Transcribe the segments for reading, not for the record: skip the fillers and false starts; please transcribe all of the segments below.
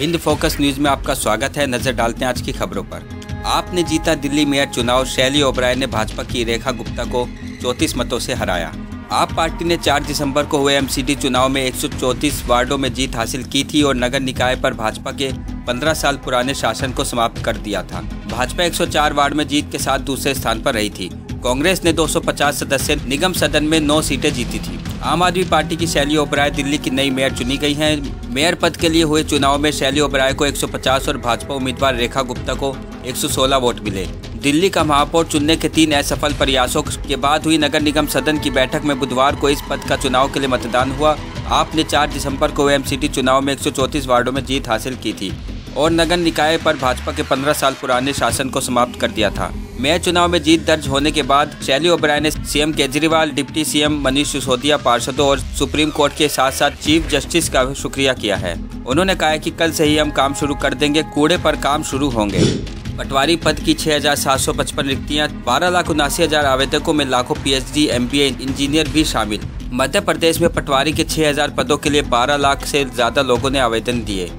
Hind focus news में आपका स्वागत है। नजर डालते हैं आज की खबरों पर। आपने जीता दिल्ली मेयर चुनाव, शैली ओबराय ने भाजपा की रेखा गुप्ता को 34 मतों से हराया। आप पार्टी ने 4 दिसंबर को हुए एमसीडी चुनाव में 134 वार्डों में जीत हासिल की थी और नगर निकाय पर भाजपा के 15 साल पुराने शासन को समाप्त कर दिया था। भाजपा 104 वार्ड में जीत के साथ दूसरे स्थान पर रही थी। कांग्रेस ने 250 सदस्य निगम सदन में 9 सीटें जीती थी। आम आदमी पार्टी की शैली ओबराय दिल्ली की नई मेयर चुनी गई हैं। मेयर पद के लिए हुए चुनाव में शैली ओबराय को 150 और भाजपा उम्मीदवार रेखा गुप्ता को 116 वोट मिले। दिल्ली का महापौर चुनने के 3 असफल प्रयासों के बाद हुई नगर निगम सदन की बैठक में बुधवार को इस पद का चुनाव के लिए मतदान हुआ। आपने 4 दिसंबर को एमसीडी चुनाव में 134 वार्डों में जीत हासिल की थी और नगर निकाय पर भाजपा के 15 साल पुराने शासन को समाप्त कर दिया था। मेयर चुनाव में जीत दर्ज होने के बाद शैली ओबराय ने CM Kejriwal, deputy CM Manish Sisodia, पार्षदों और सुप्रीम कोर्ट के साथ साथ चीफ जस्टिस का शुक्रिया किया है। उन्होंने कहा कि कल से ही हम काम शुरू कर देंगे, कूड़े पर काम शुरू होंगे। पटवारी पद की 6,755 रिक्तियां, 12,79,000 आवेदकों में लाखों पीएचडी, एमबीए इंजीनियर भी शामिल। मध्य प्रदेश में पटवारी के 6,000 पदों के लिए 12 लाख से ज्यादा लोगों ने आवेदन दिए।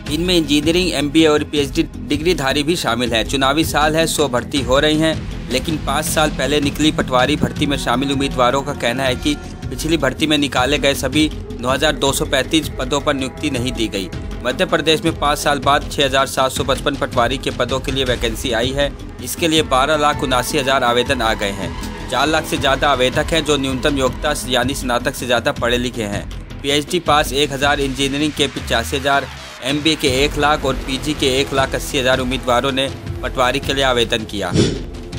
इनमें इंजीनियरिंग, एमबीए और पीएचडी डिग्रीधारी भी शामिल हैं। चुनावी साल है, 100 भर्ती हो रही हैं, लेकिन 5 साल पहले निकली पटवारी भर्ती में शामिल उम्मीदवारों का कहना है कि पिछली भर्ती में निकाले गए सभी 9,235 पदों पर नियुक्ति नहीं दी गई। मध्य प्रदेश में 5 साल बाद 6,755 पटवारी के पदों के लिए वैकेंसी आई है। इसके लिए 12,79,000 आवेदन आ गए हैं। 4 लाख से ज़्यादा आवेदक हैं जो न्यूनतम योग्यता यानी स्नातक से ज़्यादा पढ़े लिखे हैं। पीएचडी पास 1,000, इंजीनियरिंग के 85,000, एमबीए के 1 लाख और पीजी के 1,80,000 उम्मीदवारों ने पटवारी के लिए आवेदन किया।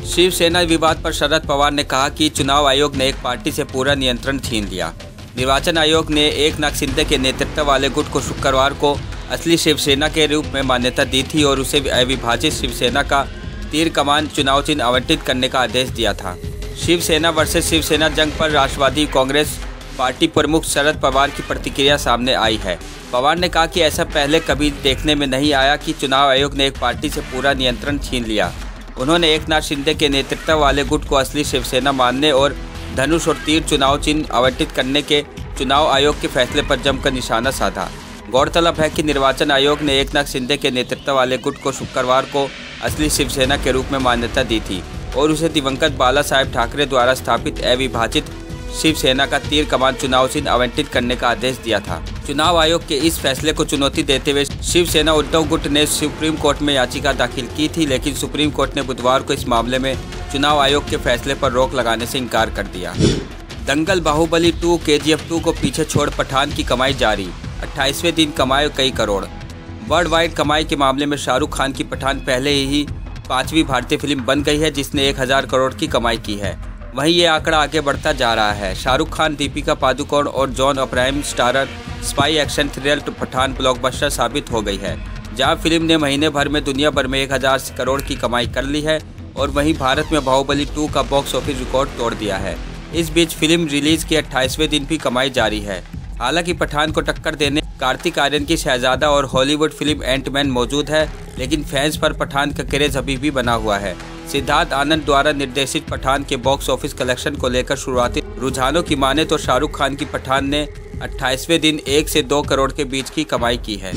शिवसेना विवाद पर शरद पवार ने कहा कि चुनाव आयोग ने एक पार्टी से पूरा नियंत्रण छीन लिया। निर्वाचन आयोग ने एकनाथ शिंदे के नेतृत्व वाले गुट को शुक्रवार को असली शिवसेना के रूप में मान्यता दी थी और उसे अविभाजित शिवसेना का तीर कमान चुनाव चिन्ह आवंटित करने का आदेश दिया था। शिवसेना वर्सेस शिवसेना जंग पर राष्ट्रवादी कांग्रेस पार्टी प्रमुख शरद पवार की प्रतिक्रिया सामने आई है। पवार ने कहा कि ऐसा पहले कभी देखने में नहीं आया कि चुनाव आयोग ने एक पार्टी से पूरा नियंत्रण छीन लिया। उन्होंने एकनाथ शिंदे के नेतृत्व वाले गुट को असली शिवसेना मानने और धनुष और तीर चुनाव चिन्ह आवंटित करने के चुनाव आयोग के फैसले पर जमकर निशाना साधा। गौरतलब है कि निर्वाचन आयोग ने एकनाथ शिंदे के नेतृत्व वाले गुट को शुक्रवार को असली शिवसेना के रूप में मान्यता दी थी और उसे दिवंगत बाला साहेब ठाकरे द्वारा स्थापित अविभाजित शिवसेना का तीर कमान चुनाव चिन्ह आवंटित करने का आदेश दिया था। चुनाव आयोग के इस फैसले को चुनौती देते हुए शिवसेना उद्धव गुट ने सुप्रीम कोर्ट में याचिका दाखिल की थी, लेकिन सुप्रीम कोर्ट ने बुधवार को इस मामले में चुनाव आयोग के फैसले पर रोक लगाने से इनकार कर दिया। दंगल, बाहुबली 2, KGF 2 को पीछे छोड़ पठान की कमाई जारी। 28वें दिन कमाए कई करोड़। वर्ल्ड वाइड कमाई के मामले में शाहरुख खान की पठान पहले ही 5वीं भारतीय फिल्म बन गई है जिसने 1,000 करोड़ की कमाई की है। वहीं ये आंकड़ा आगे बढ़ता जा रहा है। शाहरुख खान, दीपिका पादुकोण और John Abraham starrer spy action thriller Pathaan blockbuster साबित हो गई है। जहां फिल्म ने महीने भर में दुनिया भर में 1,000 करोड़ की कमाई कर ली है और वहीं भारत में बाहुबली 2 का बॉक्स ऑफिस रिकॉर्ड तोड़ दिया है। इस बीच फिल्म रिलीज के 28वें दिन भी कमाई जारी है। हालांकि पठान को टक्कर देने कार्तिक आर्यन की शहजादा और हॉलीवुड फिल्म एंटमैन मौजूद है, लेकिन फैंस पर पठान का क्रेज अभी भी बना हुआ है। सिद्धार्थ आनंद द्वारा निर्देशित पठान के बॉक्स ऑफिस कलेक्शन को लेकर शुरुआती रुझानों की माने तो शाहरुख खान की पठान ने 28वें दिन 1 से 2 करोड़ के बीच की कमाई की है।